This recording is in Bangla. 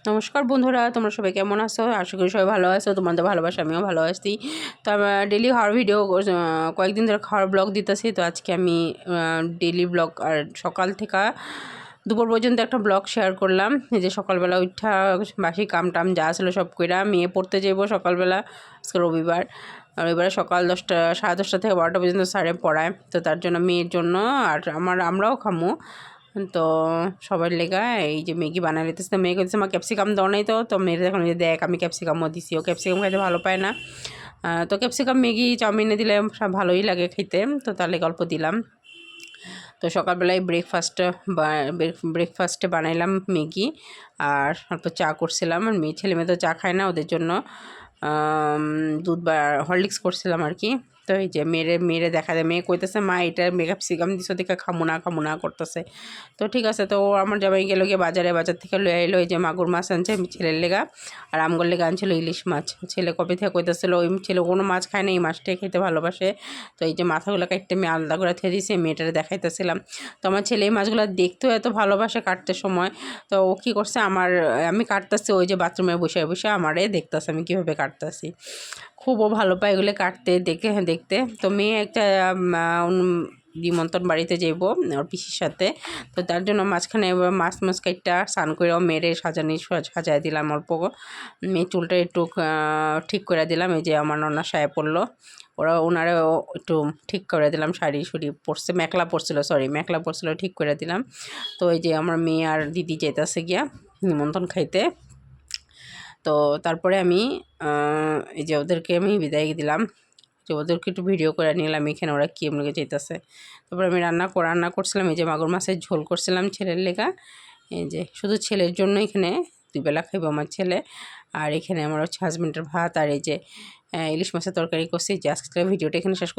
নমস্কার বন্ধুরা, তোমরা সবাই কেমন আছো? আশা করি সবাই ভালো আছো। তোমাদের ভালোবাসা আমিও ভালো আছি। তো আমার ডেলি খাওয়ার ভিডিও কয়েকদিন ধরে খাওয়ার ব্লগ দিতেছি। তো আজকে আমি ডেলি ব্লগ আর সকাল থেকে দুপুর পর্যন্ত একটা ব্লগ শেয়ার করলাম। এই যে সকালবেলা উঠা বাসি কাম টাম যা আসলে সব কইরা মেয়ে পড়তে যাবো সকালবেলা, আজকে রবিবার। রবিবারে সকাল 10টা 10:30 থেকে 12টা পর্যন্ত স্যারে পড়ায়। তো তার জন্য মেয়ের জন্য আর আমরাও খামো। তো সবার লেগা এই যে ম্যাগি বানাই লইতেছে। তো মেয়ে কইতেছে মা ক্যাপসিকাম দাও নাই, তো মেয়ের এখন যে দেখ আমি ক্যাপসিকামও দিছি, ও ক্যাপসিকাম খাইতে ভালো পায় না। তো ক্যাপসিকাম ম্যাগি চাউমিনে দিলে সব ভালোই লাগে খেতে, তো তার লেগে অল্প দিলাম। তো সকালবেলায় ব্রেকফাস্টে বানাইলাম ম্যাগি আর অল্প চা করছিলাম। আর ছেলে মেয়ে তো চা খায় না, ওদের জন্য দুধ বা হরলিক্স করছিলাম আর কি। তো এই যে মেয়েরে দেখা যায়, মেয়ে কইতেছে মা এটা ক্যাপসিকাম দিছো দেখে খামু না করতেছে। তো ঠিক আছে, তো আমার জামাই গেল গিয়ে বাজার থেকে লয়ে এলো এই যে মাগুর মাছ আনছে ছেলের লেগা, আর আমগোর লেগা আনছিল ইলিশ মাছ। ছেলে কবে থেকে কইতেছিল, ওই ছেলে কোনো মাছ খায় না, এই মাছটাই খেতে ভালোবাসে। তো এই যে মাথাগুলো কাটতে আমি আলাদা করে থেকে দিয়েছি, মেয়েটারে দেখাইতেছিলাম। তো আমার ছেলে এই মাছগুলো দেখতেও এত ভালোবাসে কাটতে সময়। তো ও কী করছে, আমি কাটতেছি, ওই যে বাথরুমে বসে বসে আমারে দেখতেছে আমি কীভাবে কাটতেছি। খুবও ভালো পায় এগুলো কাটতে দেখতে। তো মেয়ে একটা নিমন্ত্রণ বাড়িতে যাইব ওর পিসির সাথে। তো তার জন্য মাঝখানে মাছ কাইটটা স্নান করে মেরে সাজাই দিলাম অল্প। মেয়ে চুলটা একটু ঠিক করে দিলাম। এই যে আমার ননা সাহেব পড়লো, ওনারাও একটু ঠিক করে দিলাম। শাড়ি পরছে, মেখলা পরছিল, ঠিক করে দিলাম। তো এই যে আমার মেয়ে আর দিদি যেতেছে গিয়া নিমন্ত্রণ খাইতে। তো তারপরে আমি এই যে ওদেরকে আমি বিদায় দিলাম, যে ওদেরকে একটু ভিডিও করে নিলাম এখানে ওরা কী এমনি যেতেছে। তারপরে আমি রান্না করছিলাম, এই যে মাগুর মাছের ঝোল করছিলাম ছেলের লেগা। এই যে শুধু ছেলের জন্য এখানে 2 বেলা খাইব আমার ছেলে। আর এখানে আমার হচ্ছে হাজব্যান্ডের ভাত, আর এই যে ইলিশ মাছের তরকারি করছি। যে আজকে ভিডিওটা এখানে শেষ করতে